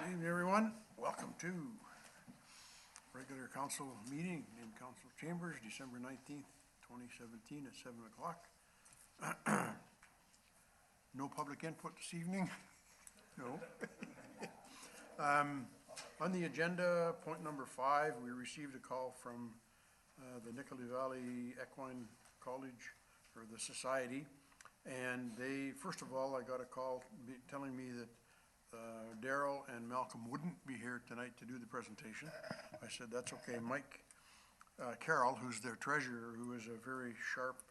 Good evening, everyone. Welcome to regular council meeting in council chambers, December 19th, 2017 at 7 o'clock. No public input this evening? No. On the agenda, point number 5, we received a call from the Nicolay Valley Equine College, or the Society, and they, first of all, I got a call telling me that Daryl and Malcolm wouldn't be here tonight to do the presentation. I said, that's okay. Mike Carroll, who's their treasurer, who is a very sharp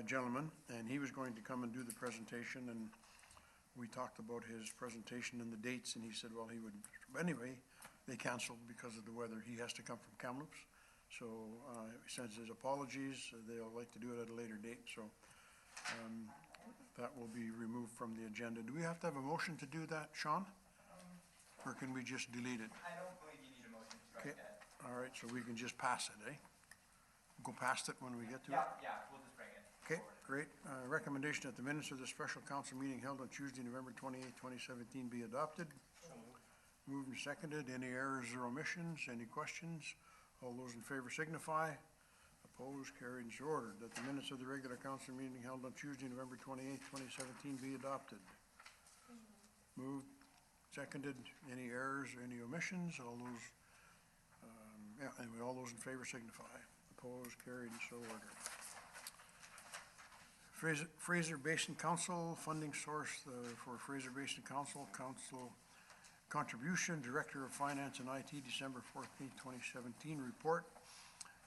gentleman, and he was going to come and do the presentation, and we talked about his presentation and the dates, and he said, well, he would, anyway, they canceled because of the weather. He has to come from Kamloops, so he sends his apologies. They'll like to do it at a later date, so that will be removed from the agenda. Do we have to have a motion to do that, Sean? Or can we just delete it? I don't believe you need a motion to strike that. All right, so we can just pass it, eh? Go past it when we get to it? Yeah, we'll just bring it Okay, forward. great. Recommendation that the minutes of the special council meeting held on Tuesday, November 28th, 2017 be adopted. Moved and seconded. Any errors or omissions? Any questions? All those in favor signify. Opposed, carried, and so ordered. That the minutes of the regular council meeting held on Tuesday, November 28th, 2017 be adopted. Moved, seconded. Any errors or any omissions? All those, anyway, all those in favor signify. Opposed, carried, and so ordered. Fraser Basin Council, funding source for Fraser Basin Council, council contribution, Director of Finance and IT, December 14th, 2017 report.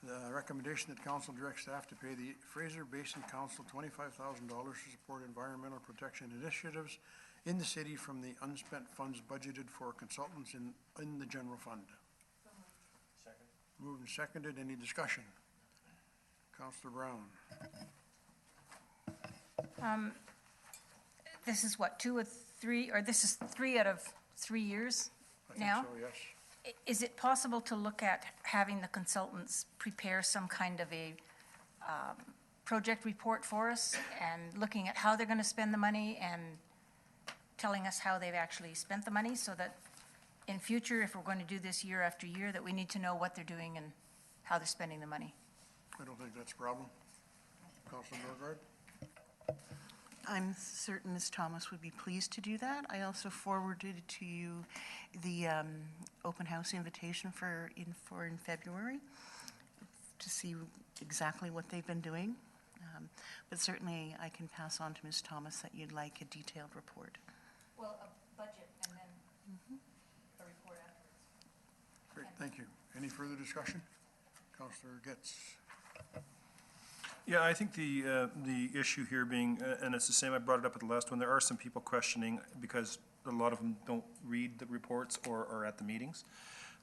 The recommendation that council directs staff to pay the Fraser Basin Council $25,000 to support environmental protection initiatives in the city from the unspent funds budgeted for consultants in the general fund. Second. Moved and seconded. Any discussion? Councillor Brown. This is what, 2 or 3, or this is 3 out of 3 years now? I think so, yes. Is it possible to look at having the consultants prepare some kind of a project report for us and looking at how they're going to spend the money and telling us how they've actually spent the money, so that in future, if we're going to do this year after year, that we need to know what they're doing and how they're spending the money? I don't think that's a problem. Councillor Norgard? I'm certain Ms. Thomas would be pleased to do that. I also forwarded to you the open house invitation for in February to see exactly what they've been doing. But certainly I can pass on to Ms. Thomas that you'd like a detailed report. Well, a budget and then a report afterwards. Great, thank you. Any further discussion? Councillor Getz. Yeah, I think the issue here being, and it's the same, I brought it up at the last one, there are some people questioning, because a lot of them don't read the reports or are at the meetings.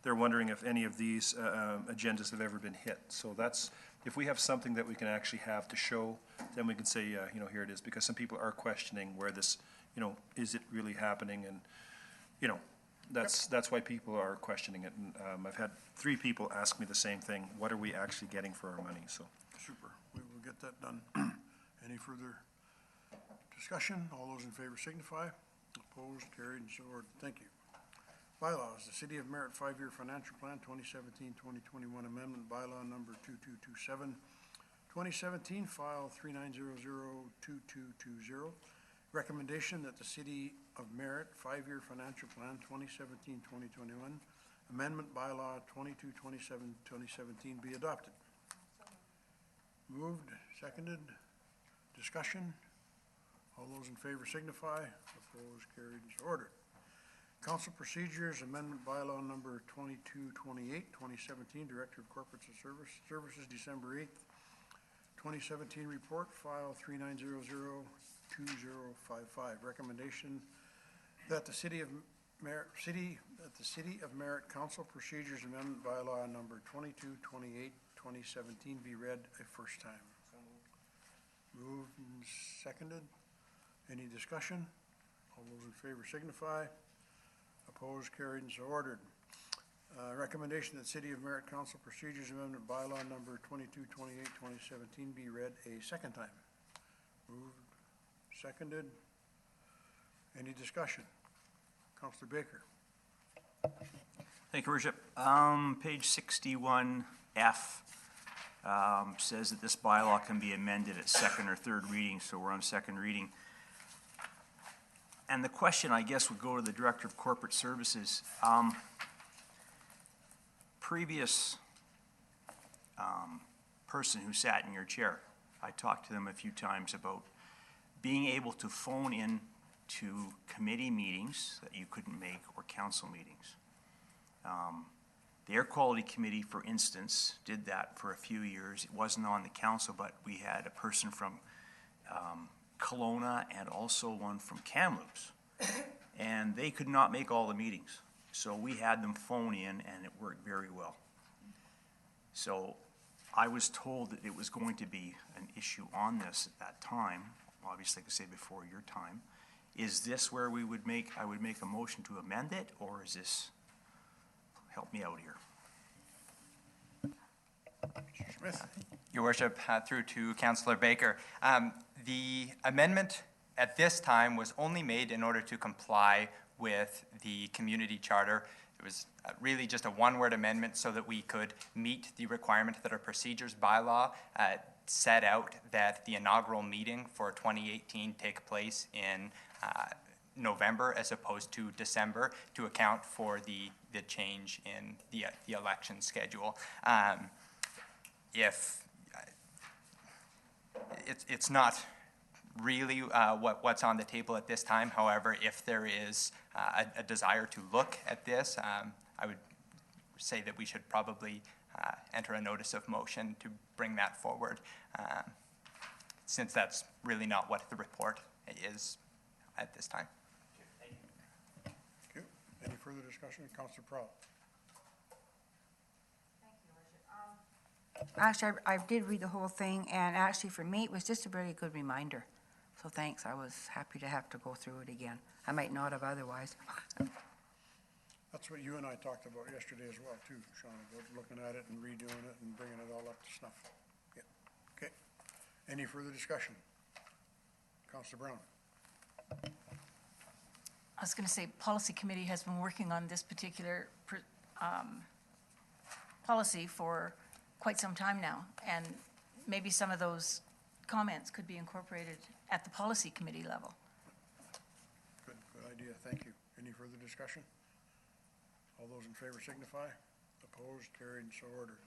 They're wondering if any of these agendas have ever been hit. So that's, if we have something that we can actually have to show, then we can say, you know, here it is, because some people are questioning where this, you know, is it really happening? And, you know, that's why people are questioning it. And I've had 3 people ask me the same thing: what are we actually getting for our money? So Super. We will get that done. Any further discussion? All those in favor signify. Opposed, carried, and so ordered. Thank you. Bylaws. The City of Merritt 5-year financial plan 2017-2021 amendment bylaw number 2227. 2017 file 39002220. Recommendation that the City of Merritt 5-year financial plan 2017-2021 amendment bylaw 2227-2017 be adopted. Moved, seconded, discussion. All those in favor signify. Opposed, carried, and so ordered. Council procedures amendment bylaw number 2228, 2017, Director of Corporate Services, December 8th, 2017 report, file 39002055. Recommendation that the City of Merritt Council procedures amendment bylaw number 2228, 2017 be read a first time. Moved and seconded. Any discussion? All those in favor signify. Opposed, carried, and so ordered. Recommendation that City of Merritt Council procedures amendment bylaw number 2228, 2017 be read a second time. Moved, seconded. Any discussion? Councillor Baker. Thank you, Worship. Page 61F says that this bylaw can be amended at second or third reading, so we're on second reading. And the question, I guess, would go to the Director of Corporate Services. Previous person who sat in your chair, I talked to them a few times about being able to phone in to committee meetings that you couldn't make or council meetings. The Air Quality Committee, for instance, did that for a few years. It wasn't on the council, but we had a person from Kelowna and also one from Kamloops. And they could not make all the meetings. So we had them phone in, and it worked very well. So I was told that it was going to be an issue on this at that time, obviously, like I say, before your time. Is this where I would make a motion to amend it, or is this, help me out here? Mr. Smith? Your Worship, through to Councillor Baker. The amendment at this time was only made in order to comply with the community charter. It was really just a one-word amendment so that we could meet the requirement that our procedures bylaw set out that the inaugural meeting for 2018 take place in November as opposed to December to account for the change in the election schedule. If it's not really what's on the table at this time. However, if there is a desire to look at this, I would say that we should probably enter a notice of motion to bring that forward, since that's really not what the report is at this time. Thank you. Any further discussion? Councillor Prowl? Actually, I did read the whole thing, and actually for me, it was just a very good reminder. So thanks, I was happy to have to go through it again. I might not have otherwise. That's what you and I talked about yesterday as well, too, Sean, about looking at it and redoing it and bringing it all up to snuff. Yeah. Okay. Any further discussion? Councillor Brown? I was going to say, Policy Committee has been working on this particular policy for quite some time now, and maybe some of those comments could be incorporated at the Policy Committee level. Good idea, thank you. Any further discussion? All those in favor signify. Opposed, carried, and so ordered.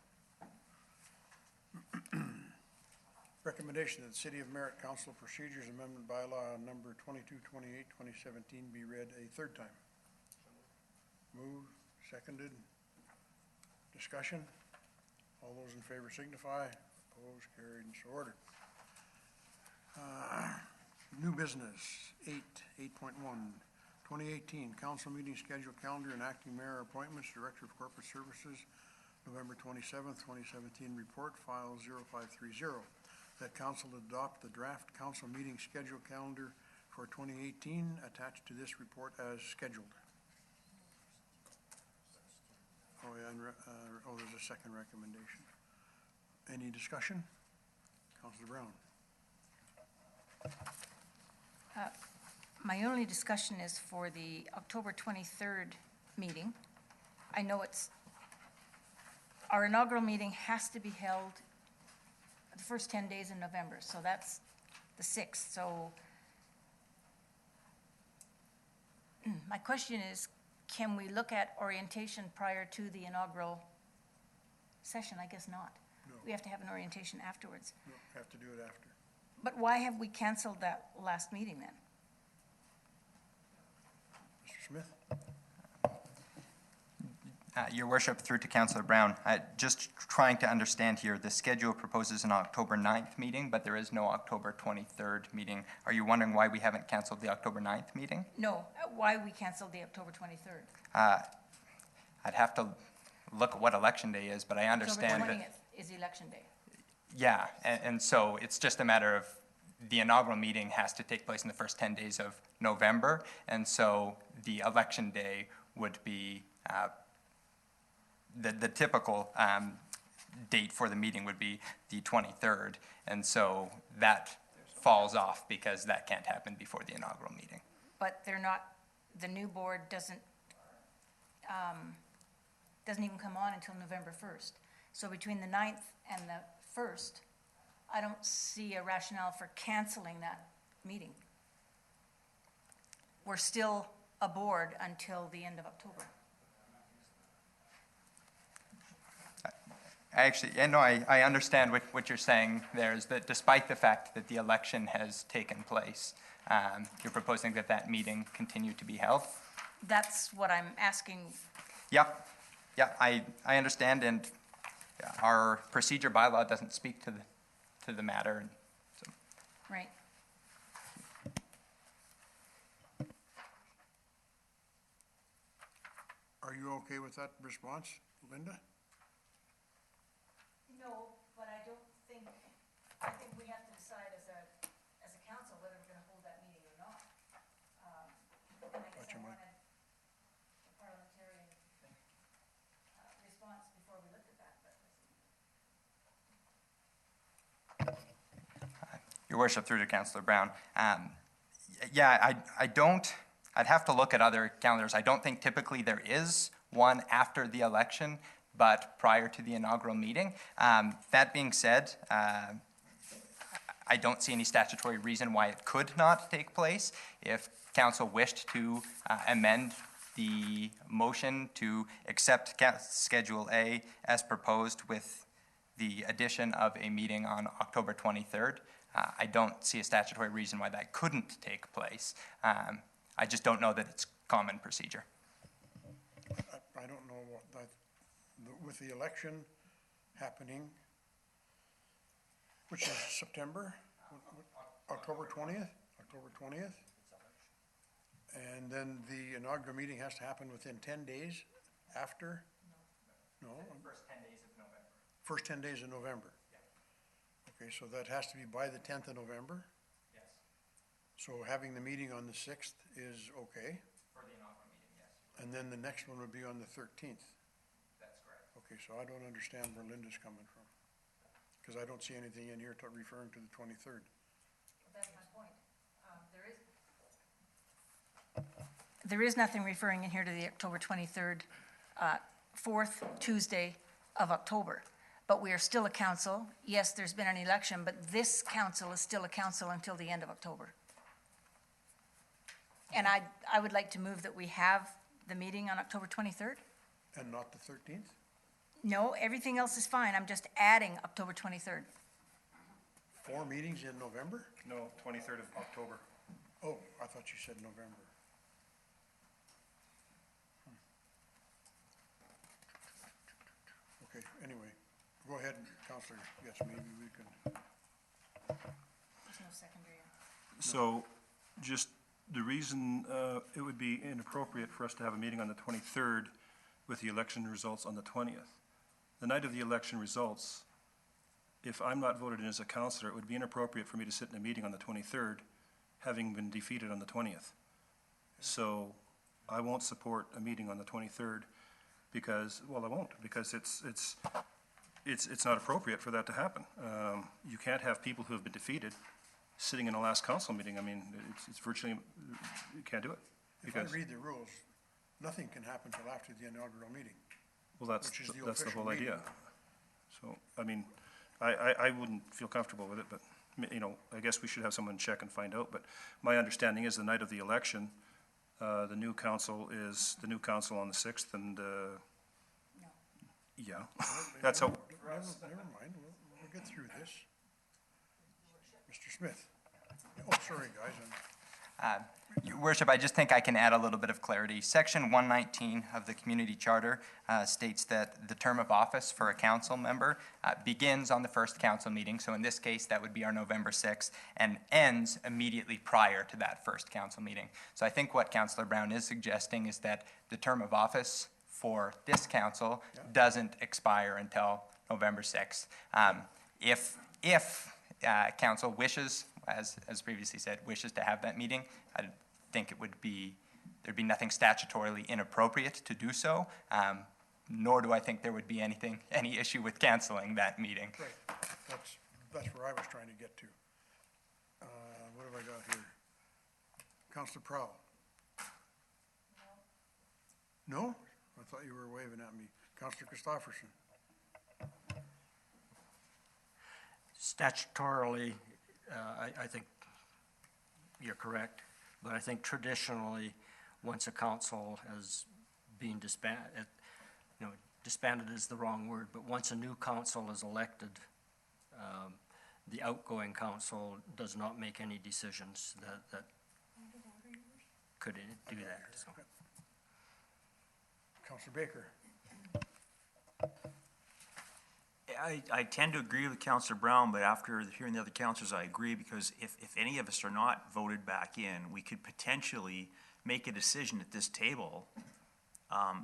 Recommendation that the City of Merritt Council Procedures Amendment Bylaw number 2228-2017 be read a third time. Moved, seconded. Discussion? All those in favor signify. Opposed, carried, and so ordered. New business, 8.1, 2018 council meeting schedule calendar and acting mayor appointments, Director of Corporate Services, November 27th, 2017 report, file 0530. That council adopt the draft council meeting schedule calendar for 2018 attached to this report as scheduled. Oh, yeah, and, there's a second recommendation. Any discussion? Councillor Brown? My only discussion is for the October 23rd meeting. I know our inaugural meeting has to be held the first 10 days in November, so that's the 6th. So my question is, can we look at orientation prior to the inaugural session? I guess not. No. We have to have an orientation afterwards. No, have to do it after. But why have we canceled that last meeting then? Mr. Smith? Your Worship, through to Councillor Brown, just trying to understand here, the schedule proposes an October 9th meeting, but there is no October 23rd meeting. Are you wondering why we haven't canceled the October 9th meeting? No, why we canceled the October 23rd? I'd have to look at what election day is, but I understand October that. 20th is election day. Yeah, and so it's just a matter of the inaugural meeting has to take place in the first 10 days of November, and so the election day would be the typical date for the meeting would be the 23rd, and so that falls off because that can't happen before the inaugural meeting. But they're not, the new board doesn't doesn't even come on until November 1st. So between the 9th and the 1st, I don't see a rationale for canceling that meeting. We're still aboard until the end of October. Actually, yeah, no, I understand what you're saying there, is that despite the fact that the election has taken place, you're proposing that that meeting continue to be held? That's what I'm asking. Yep, yep, I understand, and our procedure bylaw doesn't speak to the matter, and so. Right. Are you okay with that response, Linda? No, but I don't think, I think we have to decide as a council whether we're gonna hold that meeting or not. And I guess Gotcha, I Mike. wanted a parliamentarian response before we looked at that, but. Your worship, through to Councillor Brown. Yeah, I don't, I'd have to look at other calendars. I don't think typically there is one after the election, but prior to the inaugural meeting. That being said, I don't see any statutory reason why it could not take place. If council wished to amend the motion to accept Schedule A as proposed with the addition of a meeting on October 23rd, I don't see a statutory reason why that couldn't take place. I just don't know that it's common procedure. I don't know what that, with the election happening, which is September, October 20th, October 20th. And then the inaugural meeting has to happen within 10 days after? No? First 10 days of November. First 10 days of November. Okay, so that has to be by the 10th of November? Yes. So having the meeting on the 6th is okay? For the inaugural meeting, yes. And then the next one would be on the 13th? That's correct. Okay, so I don't understand where Linda's coming from. Because I don't see anything in here referring to the 23rd. That's my point. There is nothing referring in here to the October 23rd, fourth Tuesday of October. But we are still a council. Yes, there's been an election, but this council is still a council until the end of October. And I would like to move that we have the meeting on October 23rd. And not the 13th? No, everything else is fine. I'm just adding October 23rd. 4 meetings in November? No, 23rd of October. Oh, I thought you said November. Okay, anyway, go ahead, Counselor. Yes, maybe we can. There's no secondary. So, just the reason it would be inappropriate for us to have a meeting on the 23rd with the election results on the 20th. The night of the election results, if I'm not voted in as a councillor, it would be inappropriate for me to sit in a meeting on the 23rd, having been defeated on the 20th. So, I won't support a meeting on the 23rd because, well, I won't, because it's not appropriate for that to happen. You can't have people who have been defeated sitting in the last council meeting. I mean, it's virtually, you can't do it. If I Because, read the rules, nothing can happen till after the inaugural meeting. well, that's which is the the official whole idea. meeting. So, I mean, I wouldn't feel comfortable with it, but, you know, I guess we should have someone check and find out. But my understanding is the night of the election, the new council is the new council on the 6th, and, yeah, that's how, Never mind, we'll get through this. Mr. Smith. Oh, sorry, guys. Your worship, I just think I can add a little bit of clarity. Section 119 of the Community Charter states that the term of office for a council member begins on the first council meeting, so in this case, that would be our November 6th, and ends immediately prior to that first council meeting. So I think what Councillor Brown is suggesting is that the term of office for this council doesn't expire until November 6th. If council wishes, as previously said, wishes to have that meeting, I think it would be, there'd be nothing statutorily inappropriate to do so, nor do I think there would be any issue with canceling that meeting. Right, that's where I was trying to get to. What have I got here? Counselor Prowl? No? I thought you were waving at me. Counselor Christopherson. Statutorily, I think you're correct, but I think traditionally, once a council has been disbanded, disbanded is the wrong word, but once a new council is elected, the outgoing council does not make any decisions that could do that, so. Counselor Baker. I tend to agree with Councillor Brown, but after hearing the other councillors, I agree, because if any of us are not voted back in, we could potentially make a decision at this table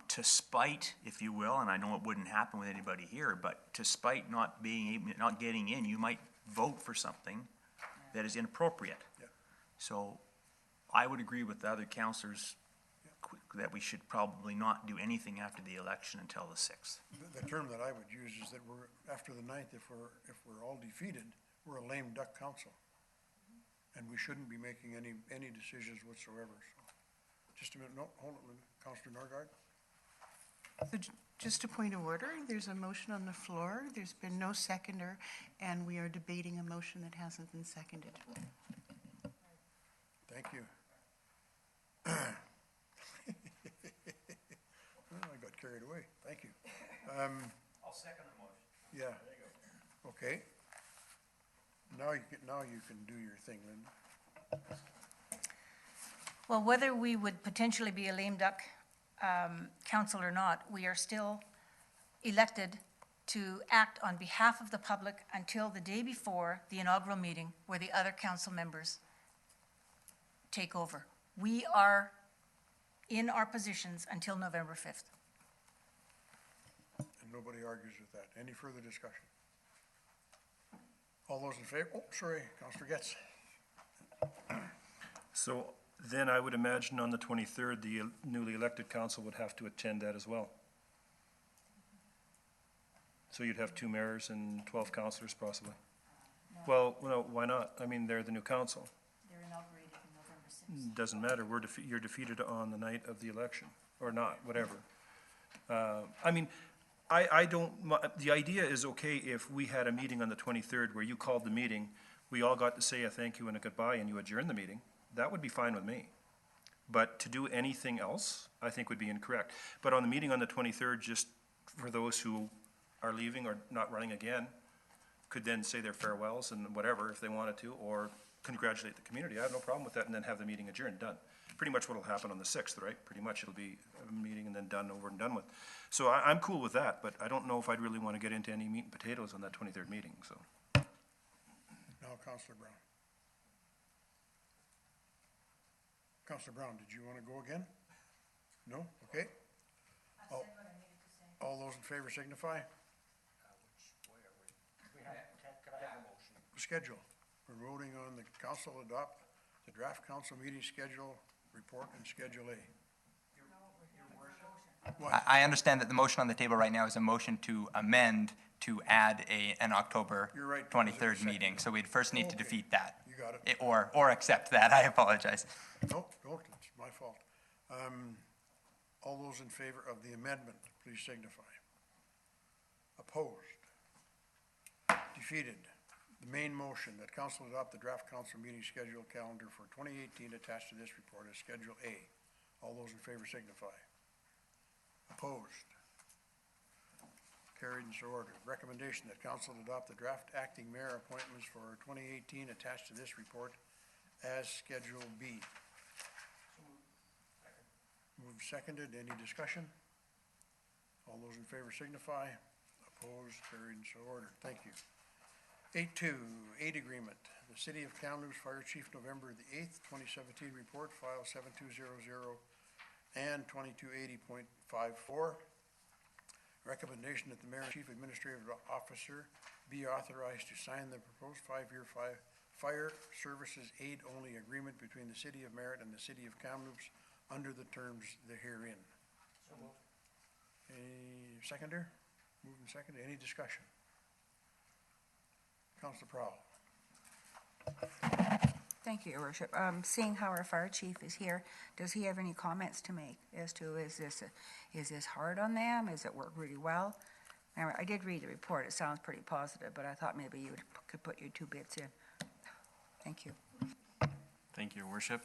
to spite, if you will, and I know it wouldn't happen with anybody here, but to spite not getting in, you might vote for something that is inappropriate. Yeah. So I would agree with the other councillors that we should probably not do anything after the election until the 6th. The term that I would use is that we're, after the 9th, if we're all defeated, we're a lame duck council. And we shouldn't be making any decisions whatsoever, so. Just a minute, no, hold on, Counselor Norgard. So just a point of order, there's a motion on the floor, there's been no seconder, and we are debating a motion that hasn't been seconded. Thank you. Well, I got carried away, thank you. I'll second the motion. Yeah. Okay. Now you can do your thing, Linda. Well, whether we would potentially be a lame duck council or not, we are still elected to act on behalf of the public until the day before the inaugural meeting where the other council members take over. We are in our positions until November 5th. And nobody argues with that. Any further discussion? All those in favor? Oh, sorry, Counselor Getz. So then I would imagine on the 23rd, the newly elected council would have to attend that as well. So you'd have 2 mayors and 12 councillors possibly. Well, no, why not? I mean, they're the new council. They're inaugurated on November 6th. Doesn't matter, you're defeated on the night of the election, or not, whatever. I mean, the idea is okay if we had a meeting on the 23rd where you called the meeting, we all got to say a thank you and a goodbye, and you adjourned the meeting. That would be fine with me. But to do anything else, I think would be incorrect. But on the meeting on the 23rd, just for those who are leaving or not running again, could then say their farewells and whatever if they wanted to, or congratulate the community. I have no problem with that, and then have the meeting adjourned, done. Pretty much what'll happen on the 6th, right? Pretty much it'll be a meeting and then done, over and done with. So I'm cool with that, but I don't know if I'd really want to get into any meat and potatoes on that 23rd meeting, so. Now, Counselor Brown. Counselor Brown, did you want to go again? No? Okay. All those in favor signify. Schedule. We're voting on the council adopt the draft council meeting schedule report and Schedule A. What? I understand that the motion on the table right now is a motion to amend to add an October You're right, because it was 23rd seconded. meeting. So we'd first need to Okay. defeat that. You got it. Or accept that. I apologize. Nope, it's my fault. All those in favor of the amendment, please signify. Opposed? Defeated? The main motion that council adopt the draft council meeting schedule calendar for 2018 attached to this report is Schedule A. All those in favor signify. Opposed? Carried and so ordered. Recommendation that council adopt the draft acting mayor appointments for 2018 attached to this report as Schedule B. Moved, seconded. Any discussion? All those in favor signify. Opposed, carried, and so ordered. Thank you. 8.2, aid agreement. The City of Kamloops Fire Chief, November the 8th, 2017 report, file 7200 and 2280.54. Recommendation that the Mayor and Chief Administrative Officer be authorized to sign the proposed 5-year fire services aid-only agreement between the City of Merritt and the City of Kamloops under the terms herein. So moved. Any seconder? Moved and seconded. Any discussion? Councilor Prowl. Thank you, Your Worship. Seeing how our fire chief is here, does he have any comments to make as to, is this hard on them? Is it worked really well? I did read the report. It sounds pretty positive, but I thought maybe you could put your 2 bits in. Thank you. Thank you, Your Worship.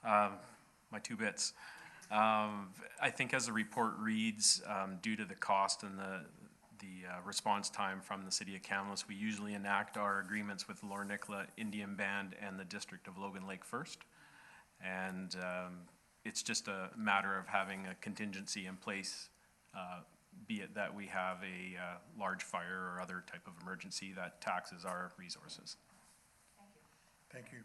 My 2 bits. I think as the report reads, due to the cost and the response time from the City of Kamloops, we usually enact our agreements with Lord Nicola Indian Band and the District of Logan Lake first. And it's just a matter of having a contingency in place, be it that we have a large fire or other type of emergency that taxes our resources. Thank you.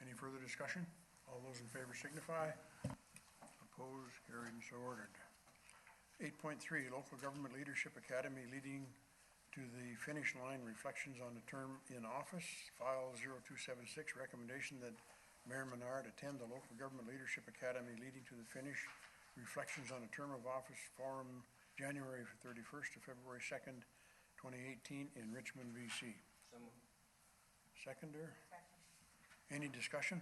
Any further discussion? All those in favor signify. Opposed, carried, and so ordered. 8.3, Local Government Leadership Academy Leading to the Finish Line, Reflections on the Term in Office, File 0276, recommendation that Mayor Menard attend the Local Government Leadership Academy Leading to the Finish, Reflections on a Term of Office Forum, January 31st to February 2nd, 2018 in Richmond, BC. Seconder? Any discussion?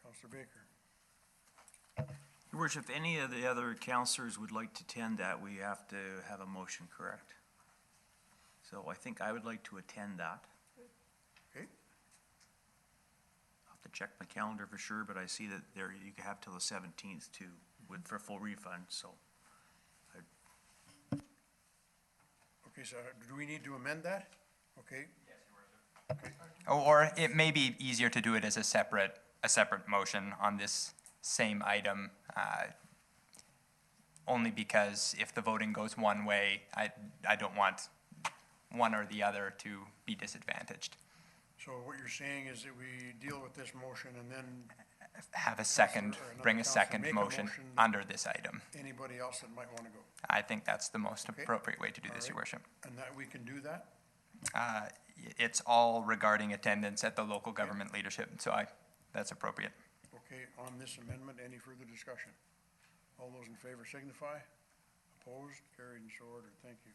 Councillor Baker. Your Worship, if any of the other councillors would like to attend that, we have to have a motion, correct? So I think I would like to attend that. Okay. I'll have to check my calendar for sure, but I see that there, you have till the 17th for full refund, so. Okay, so do we need to amend that? Okay. Or it may be easier to do it as a separate motion on this same item, only because if the voting goes one way, I don't want one or the other to be disadvantaged. So what you're saying is that we deal with this motion and then Have a second, bring a second motion under this item. anybody else that might want to go. I think that's the most Okay. appropriate way to do this, All Your right. Worship. And that we can do that? It's all regarding attendance at the local government leadership, so that's appropriate. Okay, on this amendment, any further discussion? All those in favor signify. Opposed, carried, and so ordered. Thank you.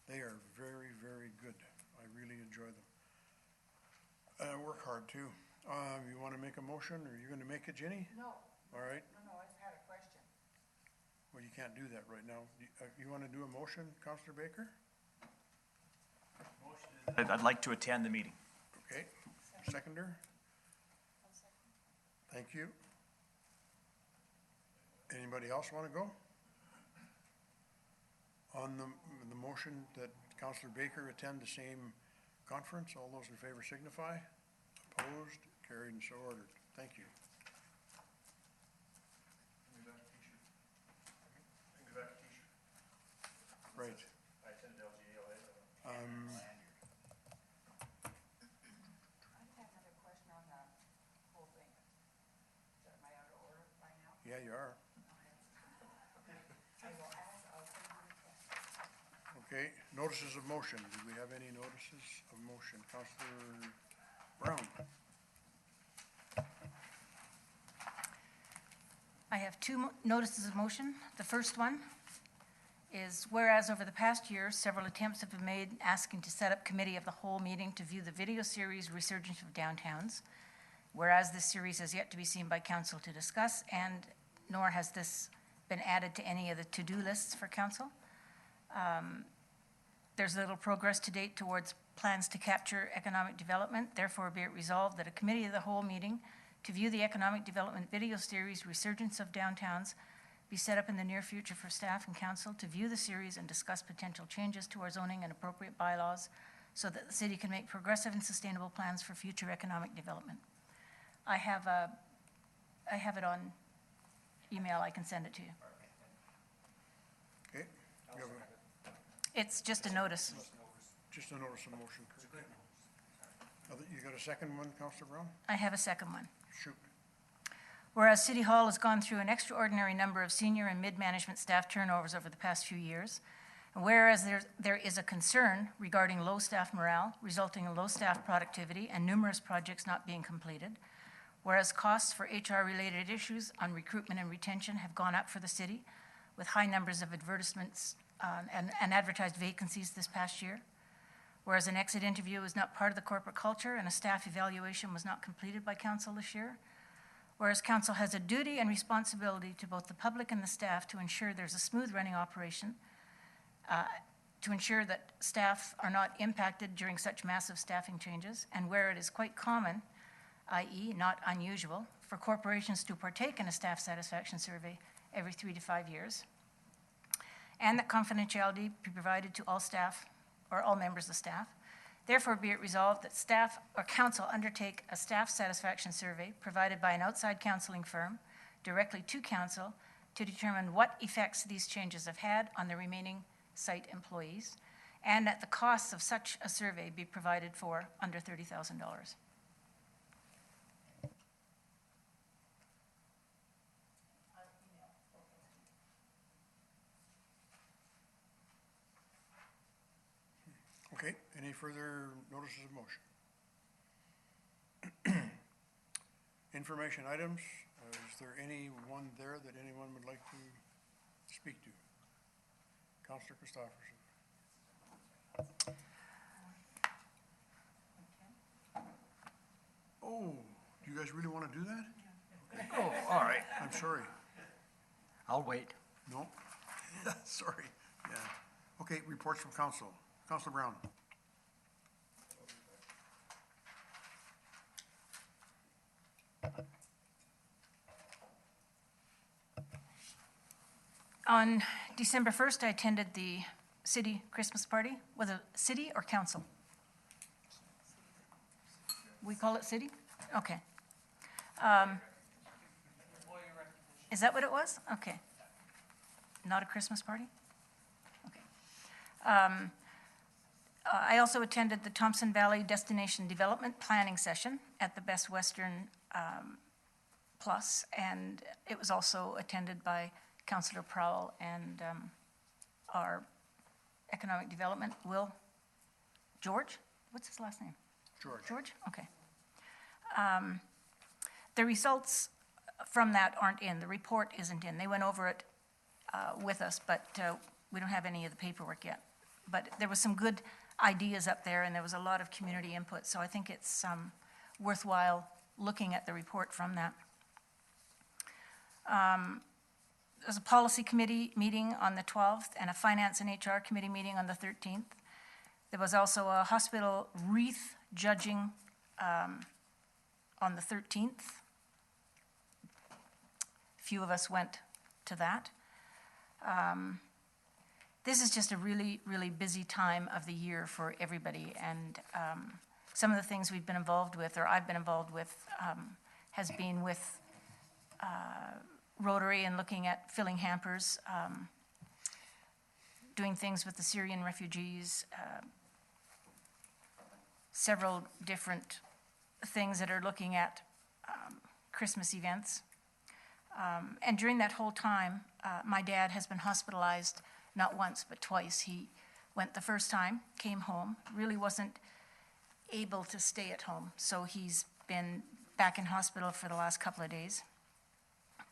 They are very, very good. I really enjoy them. Work hard, too. You want to make a motion, or are you going to make it, Ginny? No. All right. No, I just had a question. Well, you can't do that right now. You want to do a motion, Councillor Baker? I'd like to attend the meeting. Okay. Seconder? Thank you. Anybody else want to go? On the motion that Councillor Baker attend the same conference, all those in favor signify. Opposed, carried, and so ordered. Thank you. Right. I have another question on the whole thing. Am I out of order by now? Yeah, you are. I will ask, I'll send you the text. Okay, notices of motion. Do we have any notices of motion? Councillor Brown? I have 2 notices of motion. The first one is, whereas over the past year, several attempts have been made asking to set up committee of the whole meeting to view the video series Resurgence of Downtowns, whereas this series has yet to be seen by council to discuss, and nor has this been added to any of the to-do lists for council. There's little progress to date towards plans to capture economic development. Therefore, be it resolved that a committee of the whole meeting to view the economic development video series Resurgence of Downtowns be set up in the near future for staff and council to view the series and discuss potential changes to our zoning and appropriate bylaws so that the city can make progressive and sustainable plans for future economic development. I have it on email. I can send it to you. Okay. You have It's just a notice. just a notice of motion. You got a second one, Councillor Brown? I have a second one. Shoot. Whereas City Hall has gone through an extraordinary number of senior and mid-management staff turnovers over the past few years, and whereas there is a concern regarding low staff morale, resulting in low staff productivity and numerous projects not being completed, whereas costs for HR-related issues on recruitment and retention have gone up for the city, with high numbers of advertisements and advertised vacancies this past year, Whereas an exit interview is not part of the corporate culture and a staff evaluation was not completed by council this year. Whereas council has a duty and responsibility to both the public and the staff to ensure there's a smooth running operation, to ensure that staff are not impacted during such massive staffing changes, and where it is quite common, i.e. not unusual, for corporations to partake in a staff satisfaction survey every 3 to 5 years, and that confidentiality be provided to all staff or all members of staff. Therefore, be it resolved that staff or council undertake a staff satisfaction survey provided by an outside counseling firm directly to council to determine what effects these changes have had on the remaining site employees, and that the costs of such a survey be provided for under $30,000. Okay, any further notices of motion? Information items, is there anyone there that anyone would like to speak to? Councillor Christopherson. Oh, do you guys really want to do that? Oh, all right. I'm sorry. I'll wait. No? Sorry, yeah. Okay, reports from council. Councillor Brown. On December 1st, I attended the city Christmas party. Was it city or council? We call it city? Okay. Is that what it was? Okay. Not a Christmas party? Okay. I also attended the Thompson Valley Destination Development Planning Session at the Best Western Plus, and it was also attended by Councillor Prowl and our Economic Development, George? What's his last name? George. George? Okay. The results from that aren't in. The report isn't in. They went over it with us, but we don't have any of the paperwork yet. But there was some good ideas up there, and there was a lot of community input, so I think it's worthwhile looking at the report from that. There's a policy committee meeting on the 12th and a finance and HR committee meeting on the 13th. There was also a hospital wreath judging on the 13th. A few of us went to that. This is just a really, really busy time of the year for everybody, and some of the things we've been involved with, or I've been involved with, has been with Rotary and looking at filling hampers, doing things with the Syrian refugees, several different things that are looking at Christmas events. And during that whole time, my dad has been hospitalized not once, but twice. He went the first time, came home, really wasn't able to stay at home. So he's been back in hospital for the last couple of days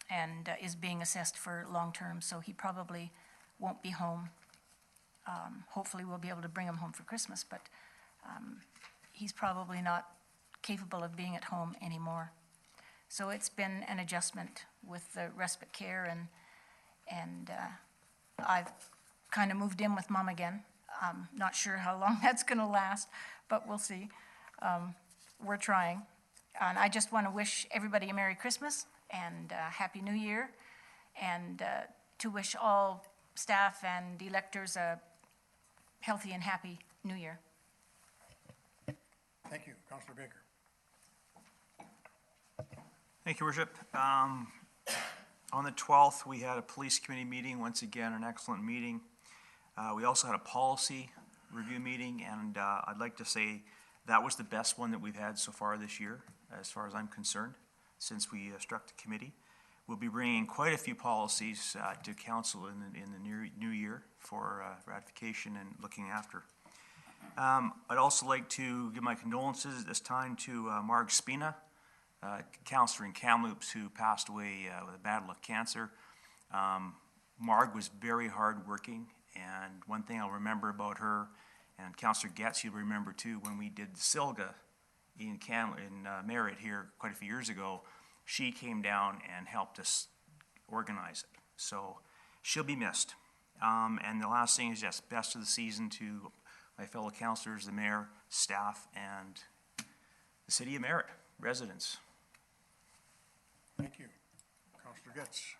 and is being assessed for long-term, so he probably won't be home. Hopefully we'll be able to bring him home for Christmas, but he's probably not capable of being at home anymore. So it's been an adjustment with the respite care, and I've kind of moved in with Mom again. Not sure how long that's going to last, but we'll see. We're trying. And I just want to wish everybody a Merry Christmas and Happy New Year, and to wish all staff and electors a healthy and happy New Year. Thank you. Councillor Baker. Thank you, Worship. On the 12th, we had a police committee meeting, once again, an excellent meeting. We also had a policy review meeting, and I'd like to say that was the best one that we've had so far this year, as far as I'm concerned, since we struck the committee. We'll be bringing quite a few policies to council in the new year for ratification and looking after. I'd also like to give my condolences at this time to Marc Spina, counselor in Kamloops, who passed away with a battle of cancer. Marg was very hardworking, and one thing I'll remember about her And Counselor Getz, you'll remember too, when we did the Silga in Merritt here quite a few years ago, she came down and helped us organize it. So she'll be missed. And the last thing is, yes, best of the season to my fellow councilors, the mayor, staff, and the city of Merritt residents. Thank you. Councillor Getz.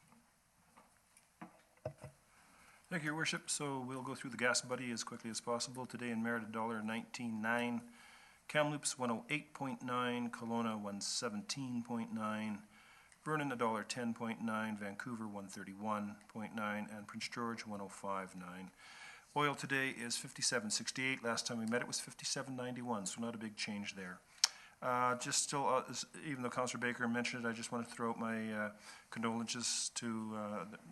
Thank you, Your Worship. So we'll go through the gas buddy as quickly as possible. Today in Merritt, $1.19.9. Kamloops, 108.9. Kelowna, 117.9. Vernon, $1.10.9. Vancouver, 131.9. And Prince George, 105.9. Oil today is 57.68. Last time we met, it was 57.91, so not a big change there. Even though Councillor Baker mentioned it, I just want to throw out my condolences to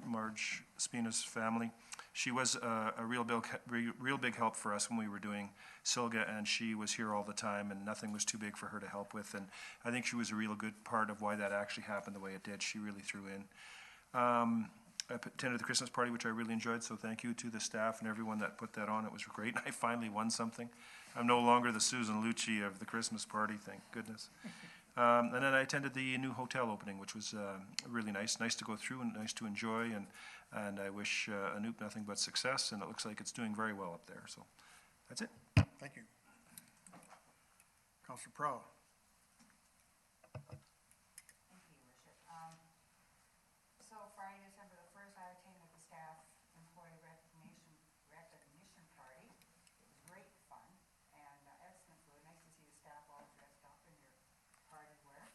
Marc Spina's family. She was a real big help for us when we were doing Silga, and she was here all the time, and nothing was too big for her to help with. And I think she was a real good part of why that actually happened the way it did. She really threw in. I attended the Christmas party, which I really enjoyed, so thank you to the staff and everyone that put that on. It was great. I finally won something. I'm no longer the Susan Lucci of the Christmas party, thank goodness. And then I attended the new hotel opening, which was really nice. Nice to go through and nice to enjoy, and I wish Anoop nothing but success, and it looks like it's doing very well up there. So that's it. Thank you. Councillor Prow. Thank you, Your Worship. So Friday, December the 1st, I attended the staff employee recognition party. It was great fun and excellent food. Nice to see the staff all dressed up in their party wear.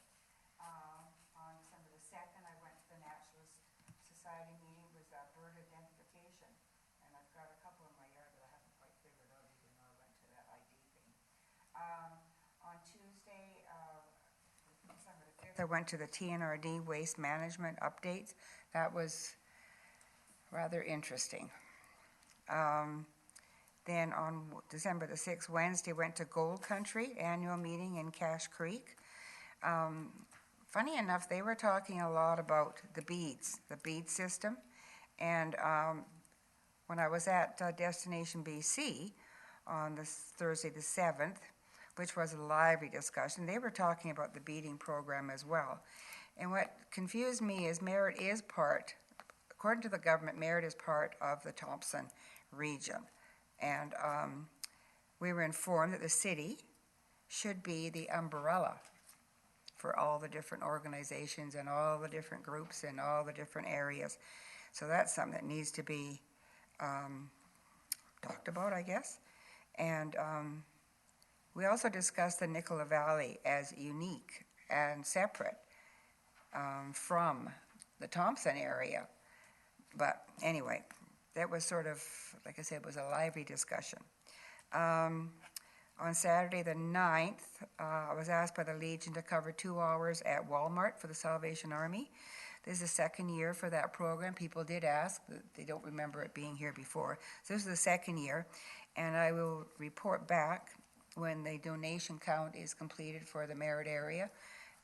On December the 2nd, I went to the Naturalist Society meeting. It was bird identification, and I've got a couple in my yard that I haven't quite figured out, even though I went to that ID thing. On Tuesday, December the 5th, I went to the TNRD Waste Management updates. That was rather interesting. Then on December the 6th, Wednesday, went to Gold Country annual meeting in Cache Creek. Funny enough, they were talking a lot about the bead system. And when I was at Destination BC on this Thursday the 7th, which was a lively discussion, they were talking about the beading program as well. And what confused me is Merritt is part, according to the government, Merritt is part of the Thompson region. And we were informed that the city should be the umbrella for all the different organizations and all the different groups in all the different areas. So that's something that needs to be talked about, I guess. And we also discussed the Nicola Valley as unique and separate from the Thompson area. But anyway, that was sort of, like I said, it was a lively discussion. On Saturday the 9th, I was asked by the Legion to cover 2 hours at Walmart for the Salvation Army. This is the second year for that program. People did ask. They don't remember it being here before. So this is the second year, and I will report back when the donation count is completed for the Merritt area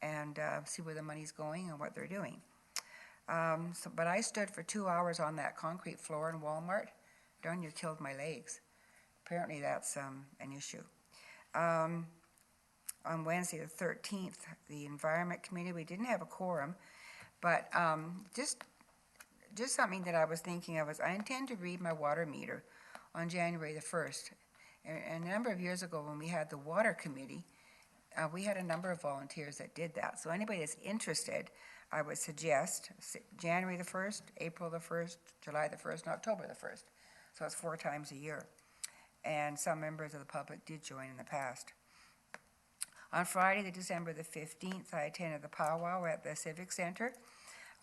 and see where the money's going and what they're doing. But I stood for 2 hours on that concrete floor in Walmart. Darn near killed my legs. Apparently that's an issue. On Wednesday the 13th, the Environment Committee, we didn't have a quorum, but just something that I was thinking of is I intend to read my water meter on January the 1st. And a number of years ago when we had the Water Committee, we had a number of volunteers that did that. So anybody that's interested, I would suggest January the 1st, April the 1st, July the 1st, and October the 1st. So it's 4 times a year. And some members of the public did join in the past. On Friday, December the 15th, I attended the powwow at the Civic Center.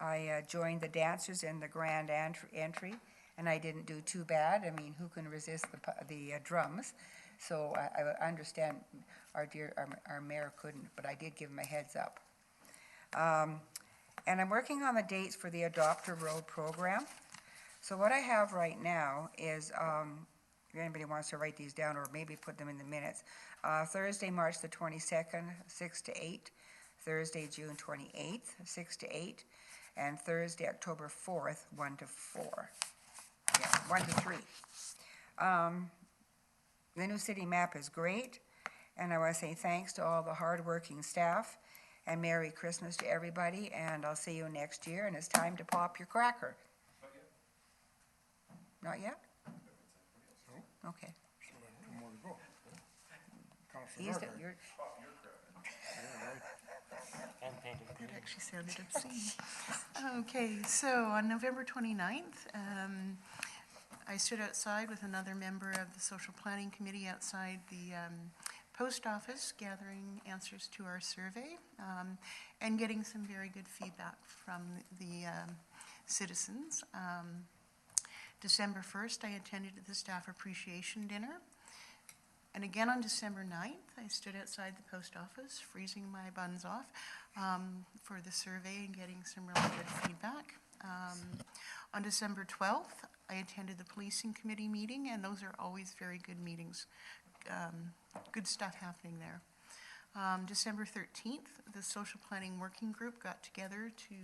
I joined the dancers in the grand entry, and I didn't do too bad. I mean, who can resist the drums? So I understand our mayor couldn't, but I did give him a heads up. And I'm working on the dates for the Adopt a Road program. So what I have right now is, if anybody wants to write these down or maybe put them in the minutes, Thursday, March the 22nd, 6 to 8, Thursday, June 28th, 6 to 8, and Thursday, October 4th, 1 to 4. Yeah, 1 to 3. The new city map is great, and I want to say thanks to all the hardworking staff, and Merry Christmas to everybody, and I'll see you next year, and it's time to pop your cracker. Not yet? Okay. Two more to go. Counselor He's- Gardner. you're- That actually sounded obscene. Okay, so on November 29th, I stood outside with another member of the Social Planning Committee outside the post office, gathering answers to our survey, and getting some very good feedback from the citizens. December 1st, I attended the staff appreciation dinner. And again on December 9th, I stood outside the post office, freezing my buns off for the survey and getting some really good feedback. On December 12th, I attended the policing committee meeting, and those are always very good meetings. Good stuff happening there. December 13th, the social planning working group got together to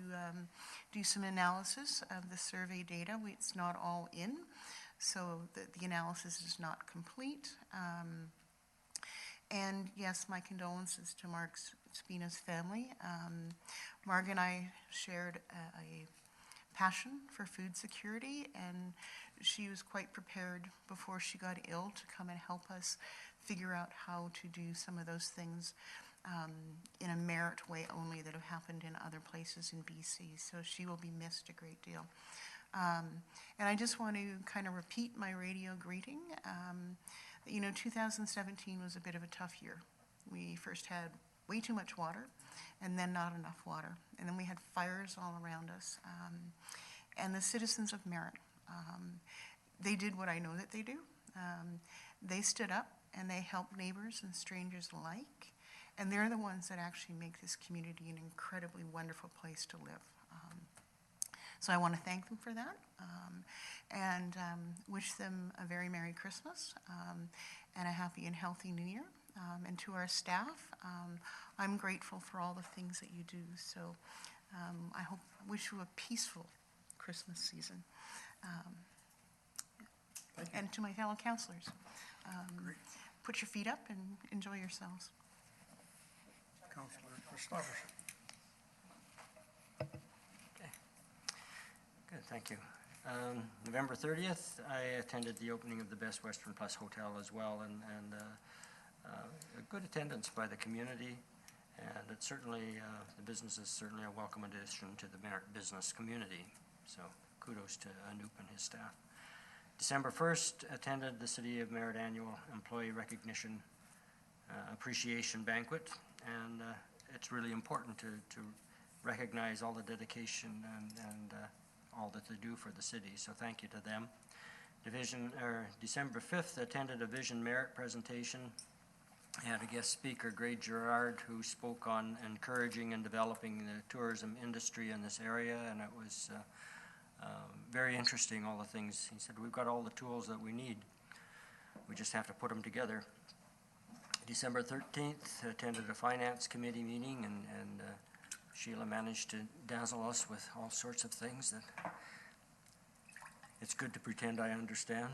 do some analysis of the survey data. It's not all in, so the analysis is not complete. And yes, my condolences to Marc Spina's family. Marg and I shared a passion for food security, and she was quite prepared before she got ill to come and help us figure out how to do some of those things in a merit way only that have happened in other places in BC. So she will be missed a great deal. And I just want to kind of repeat my radio greeting. 2017 was a bit of a tough year. We first had way too much water, and then not enough water. And then we had fires all around us. And the citizens of Merritt, they did what I know that they do. They stood up and they helped neighbors and strangers alike. And they're the ones that actually make this community an incredibly wonderful place to live. So I want to thank them for that, and wish them a very Merry Christmas and a happy and healthy New Year. And to our staff, I'm grateful for all the things that you do. So I wish you a peaceful Christmas season. And to my fellow councillors, put your feet up and enjoy yourselves. Counselor Christopherson. Good, thank you. November 30th, I attended the opening of the Best Western Plus Hotel as well, and a good attendance by the community, and it's certainly, the business is certainly a welcome addition to the Merritt business community. So kudos to Anoop and his staff. December 1st, attended the City of Merritt Annual Employee Recognition Appreciation Banquet, and it's really important to recognize all the dedication and all that they do for the city, so thank you to them. December 5th, attended a Vision Merit presentation. I had a guest speaker, Greg Gerard, who spoke on encouraging and developing the tourism industry in this area, and it was very interesting, all the things. He said, we've got all the tools that we need. We just have to put them together. December 13th, attended a finance committee meeting, and Sheila managed to dazzle us with all sorts of things that it's good to pretend I understand.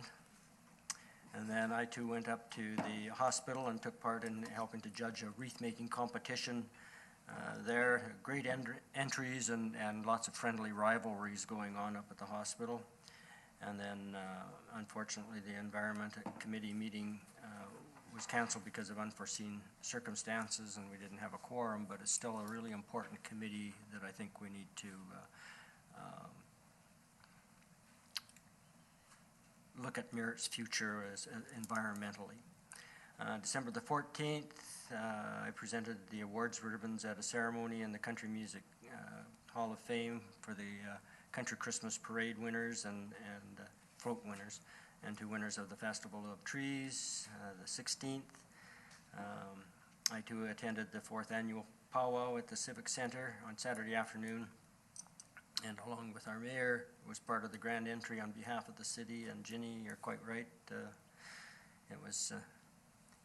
And then I too went up to the hospital and took part in helping to judge a wreath-making competition there. Great entries and lots of friendly rivalries going on up at the hospital. And then unfortunately the Environment Committee meeting was canceled because of unforeseen circumstances, and we didn't have a quorum, but it's still a really important committee that I think we need to look at Merritt's future as environmentally. December the 14th, I presented the awards ribbons at a ceremony in the Country Music Hall of Fame for the Country Christmas Parade winners and float winners, and to winners of the Festival of Trees, the 16th. I too attended the 4th annual powwow at the Civic Center on Saturday afternoon, and along with our mayor, was part of the grand entry on behalf of the city. And Ginny, you're quite right, it was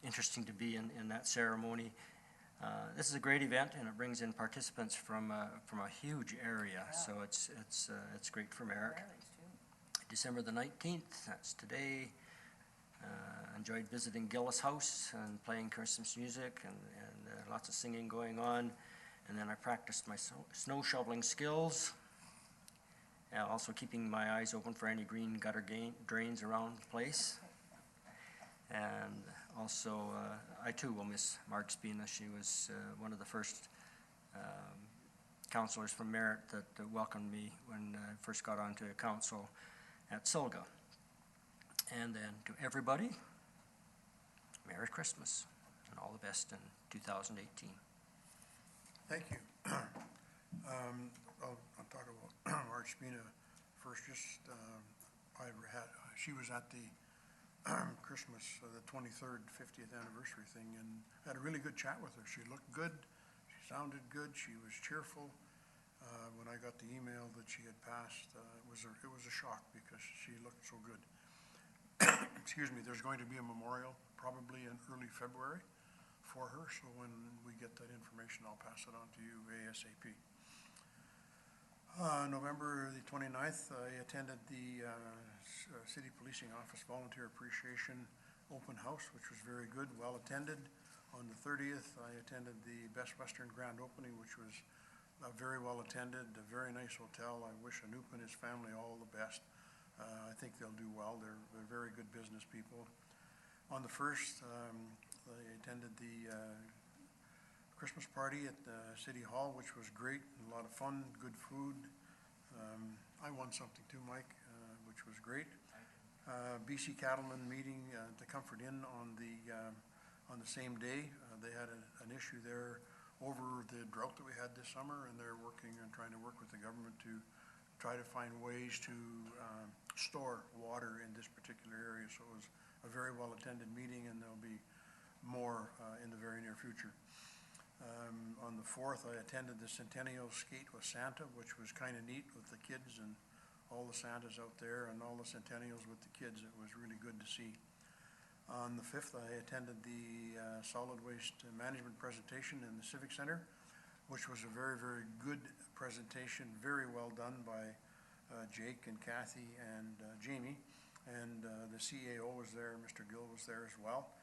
interesting to be in that ceremony. This is a great event, and it brings in participants from a huge area, so it's great for Merritt. December the 19th, that's today, Enjoyed visiting Gillis House and playing Christmas music and lots of singing going on. And then I practiced my snow shoveling skills. Also keeping my eyes open for any green gutter drains around the place. And also, I too will miss Marc Spina. She was one of the first councillors from Merritt that welcomed me when I first got onto council at Sulga. And then to everybody, Merry Christmas and all the best in 2018. Thank you. I'll talk about Marc Spina first. She was at the Christmas, the 23rd, 50th anniversary thing, and had a really good chat with her. She looked good. She sounded good. She was cheerful. When I got the email that she had passed, it was a shock because she looked so good. Excuse me. There's going to be a memorial probably in early February for her. So when we get that information, I'll pass it on to you ASAP. November the 29th, I attended the City Policing Office Volunteer Appreciation Open House, which was very good, well attended. On the 30th, I attended the Best Western Grand Opening, which was very well attended, a very nice hotel. I wish Anoop and his family all the best. I think they'll do well. They're very good business people. On the 1st, I attended the Christmas party at City Hall, which was great, a lot of fun, good food. I won something too, Mike, which was great. BC Cattlemen meeting at the Comfort Inn on the same day. They had an issue there over the drought that we had this summer, and they're working and trying to work with the government to try to find ways to store water in this particular area. So it was a very well-attended meeting, and there'll be more in the very near future. On the 4th, I attended the Centennials Skate with Santa, which was kind of neat with the kids and all the Santas out there and all the Centennials with the kids. It was really good to see. On the 5th, I attended the solid waste management presentation in the Civic Center, which was a very, very good presentation, very well done by Jake and Kathy and Jamie. And the CAO was there, Mr. Gill was there as well.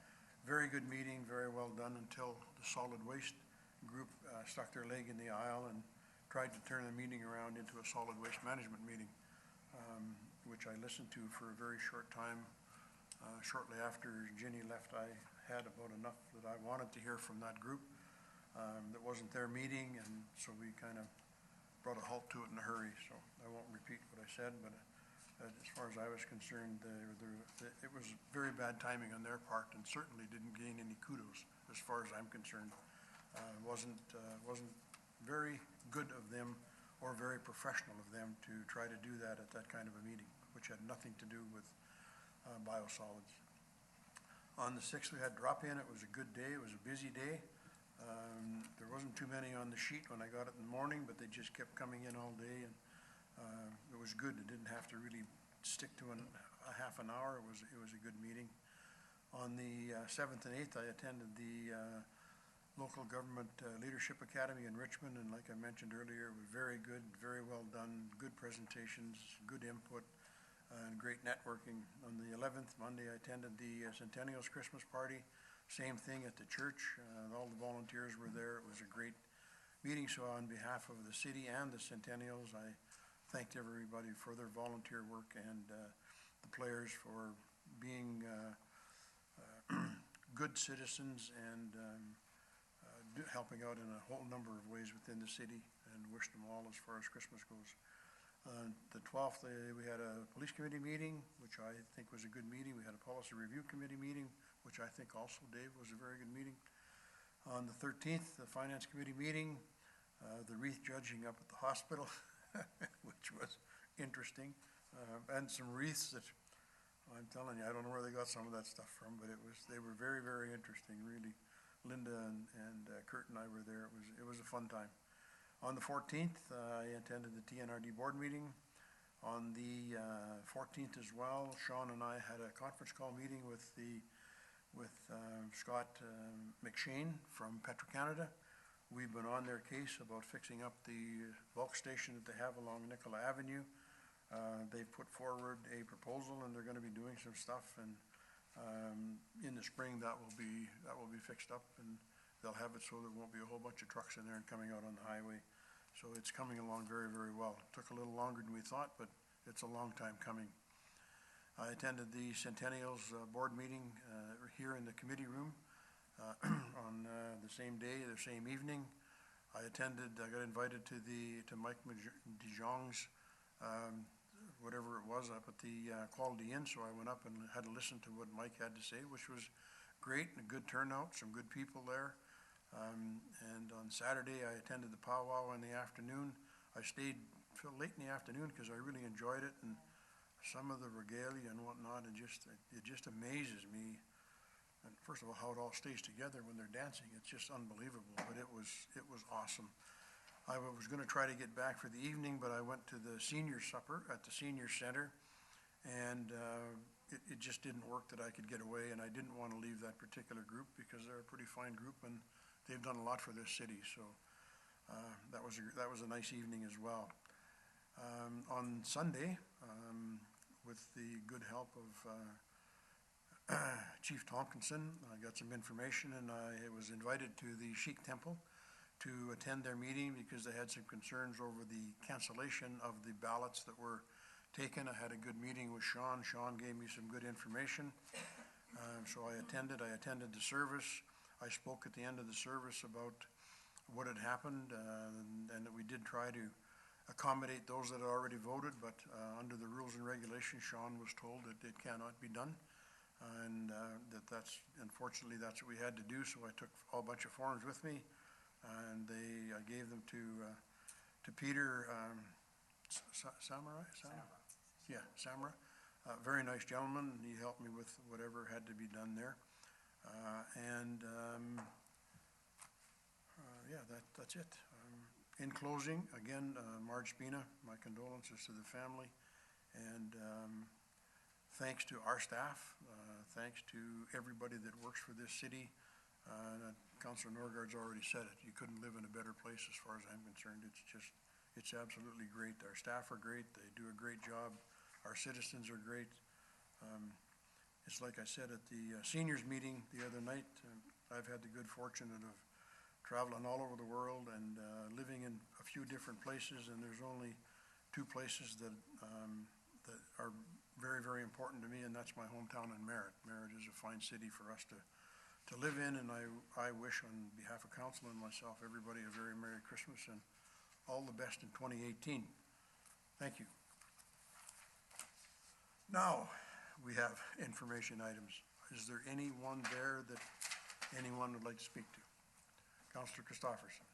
Very good meeting, very well done until the solid waste group stuck their leg in the aisle and tried to turn the meeting around into a solid waste management meeting, which I listened to for a very short time. Shortly after Ginny left, I had about enough that I wanted to hear from that group. That wasn't their meeting, and so we kind of brought a halt to it in a hurry. So I won't repeat what I said, but as far as I was concerned, it was very bad timing on their part, and certainly didn't gain any kudos as far as I'm concerned. Wasn't very good of them or very professional of them to try to do that at that kind of a meeting, which had nothing to do with biosolids. On the 6th, we had drop-in. It was a good day. It was a busy day. There wasn't too many on the sheet when I got it in the morning, but they just kept coming in all day, and it was good. It didn't have to really stick to a half an hour. It was a good meeting. On the 7th and 8th, I attended the Local Government Leadership Academy in Richmond, and like I mentioned earlier, it was very good, very well done, good presentations, good input, and great networking. On the 11th, Monday, I attended the Centennials Christmas party. Same thing at the church. All the volunteers were there. It was a great meeting. So on behalf of the city and the Centennials, I thanked everybody for their volunteer work and the players for being good citizens and helping out in a whole number of ways within the city, and wish them all as far as Christmas goes. The 12th, we had a police committee meeting, which I think was a good meeting. We had a policy review committee meeting, which I think also, Dave, was a very good meeting. On the 13th, the finance committee meeting, the wreath judging up at the hospital, which was interesting, and some wreaths that, I'm telling you, I don't know where they got some of that stuff from, but they were very, very interesting, really. Linda and Kurt and I were there. It was a fun time. On the 14th, I attended the TNRD board meeting. On the 14th as well, Sean and I had a conference call meeting with Scott McShane from Petro-Canada. We've been on their case about fixing up the bulk station that they have along Nicola Avenue. They've put forward a proposal, and they're going to be doing some stuff, and In the spring, that will be fixed up, and they'll have it so there won't be a whole bunch of trucks in there and coming out on the highway. So it's coming along very, very well. Took a little longer than we thought, but it's a long time coming. I attended the Centennials board meeting here in the committee room on the same day, the same evening. I got invited to Mike DeJong's, whatever it was, up at the Quality Inn, so I went up and had to listen to what Mike had to say, which was great and a good turnout, some good people there. And on Saturday, I attended the powwow in the afternoon. I stayed till late in the afternoon because I really enjoyed it, and some of the regalia and whatnot, and it just amazes me. And first of all, how it all stays together when they're dancing, it's just unbelievable, but it was awesome. I was gonna try to get back for the evening, but I went to the senior supper at the senior center, and it just didn't work that I could get away, and I didn't want to leave that particular group because they're a pretty fine group, and they've done a lot for this city, so that was a nice evening as well. On Sunday, with the good help of Chief Thompson, I got some information, and I was invited to the Sikh Temple to attend their meeting because they had some concerns over the cancellation of the ballots that were taken. I had a good meeting with Sean. Sean gave me some good information. So I attended the service. I spoke at the end of the service about what had happened, and that we did try to accommodate those that had already voted, but under the rules and regulations, Sean was told that it cannot be done. And unfortunately, that's what we had to do, so I took a whole bunch of forms with me, and I gave them to Peter Samara? Yeah, Samara. Very nice gentleman, and he helped me with whatever had to be done there. Yeah, that's it. In closing, again, Marc Spina, my condolences to the family, and thanks to our staff, thanks to everybody that works for this city. Councilor Norgaard's already said it. You couldn't live in a better place as far as I'm concerned. It's absolutely great. Our staff are great. They do a great job. Our citizens are great. It's like I said at the seniors meeting the other night, I've had the good fortune of traveling all over the world and living in a few different places, and there's only two places that are very, very important to me, and that's my hometown in Merritt. Merritt is a fine city for us to live in, and I wish, on behalf of council and myself, everybody a very Merry Christmas and all the best in 2018. Thank you. Now, we have information items. Is there anyone there that anyone would like to speak to? Councillor Christopherson.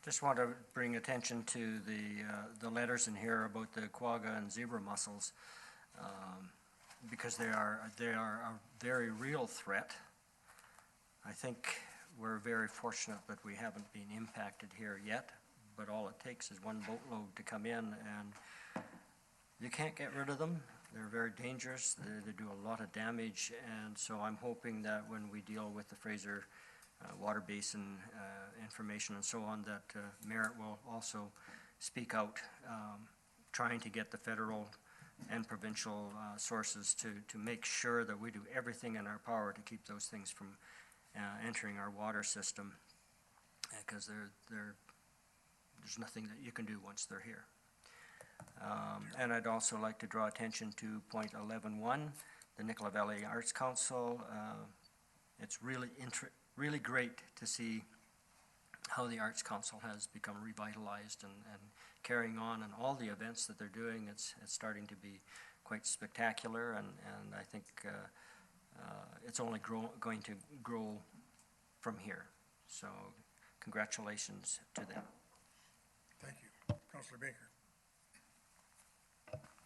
Just want to bring attention to the letters in here about the quagga and zebra mussels, because they are a very real threat. I think we're very fortunate that we haven't been impacted here yet, but all it takes is one boatload to come in, and you can't get rid of them. They're very dangerous. They do a lot of damage, and so I'm hoping that when we deal with the Fraser water basin information and so on, that Merritt will also speak out, trying to get the federal and provincial sources to make sure that we do everything in our power to keep those things from entering our water system, because there's nothing that you can do once they're here. And I'd also like to draw attention to point 11.1, the Nicola Valley Arts Council. It's really great to see how the Arts Council has become revitalized and carrying on, and all the events that they're doing. It's starting to be quite spectacular, and I think it's only going to grow from here. So congratulations to them. Thank you. Councillor Baker.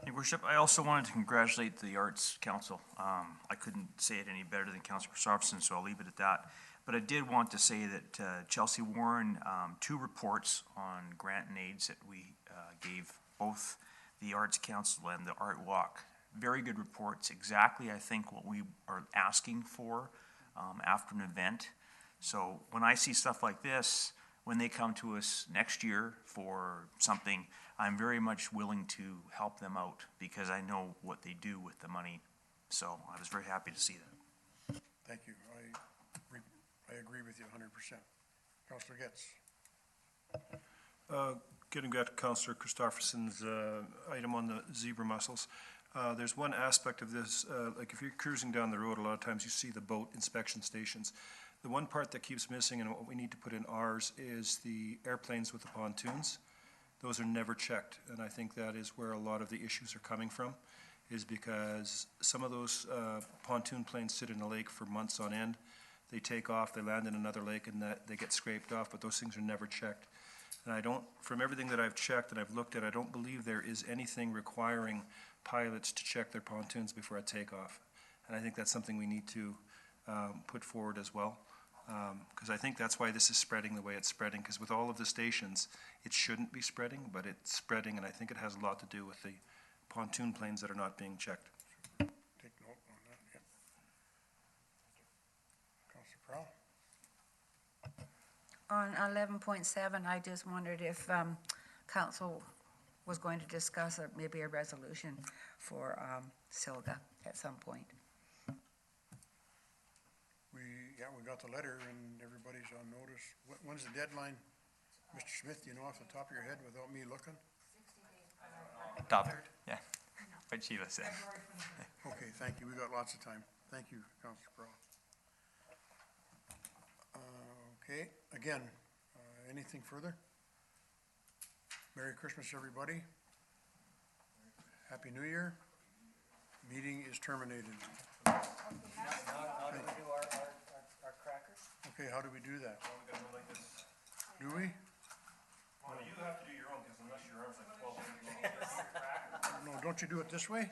Your Worship, I also wanted to congratulate the Arts Council. I couldn't say it any better than Councillor Christopherson, so I'll leave it at that. But I did want to say that Chelsea Warren, 2 reports on grant and aids that we gave both the Arts Council and the Art Walk. Very good reports, exactly I think what we are asking for after an event. So when I see stuff like this, when they come to us next year for something, I'm very much willing to help them out because I know what they do with the money. So I was very happy to see that. Thank you. I agree with you 100%. Councillor Getz. Getting back to Councillor Christopherson's item on the zebra mussels, there's one aspect of this, like if you're cruising down the road, a lot of times you see the boat inspection stations. The one part that keeps missing and what we need to put in ours is the airplanes with the pontoons. Those are never checked, and I think that is where a lot of the issues are coming from, is because some of those pontoon planes sit in a lake for months on end. They take off, they land in another lake, and they get scraped off, but those things are never checked. And I don't, from everything that I've checked and I've looked at, I don't believe there is anything requiring pilots to check their pontoons before a takeoff. And I think that's something we need to put forward as well. Because I think that's why this is spreading the way it's spreading, because with all of the stations, it shouldn't be spreading, but it's spreading, and I think it has a lot to do with the pontoon planes that are not being checked. Take note on that, yeah. Councillor Prowl? On 11.7, I just wondered if council was going to discuss maybe a resolution for Silga at some point. We got the letter and everybody's on notice. When's the deadline? Mr. Smith, do you know off the top of your head without me looking? Top, yeah, what Sheila said. Okay, thank you. We got lots of time. Thank you, Councillor Prowl. Okay, again, anything further? Merry Christmas, everybody. Happy New Year. Meeting is terminated. Okay, how do we do that? Do we? Well, you have to do your own, because unless your arm's like 12 feet long. No, don't you do it this way?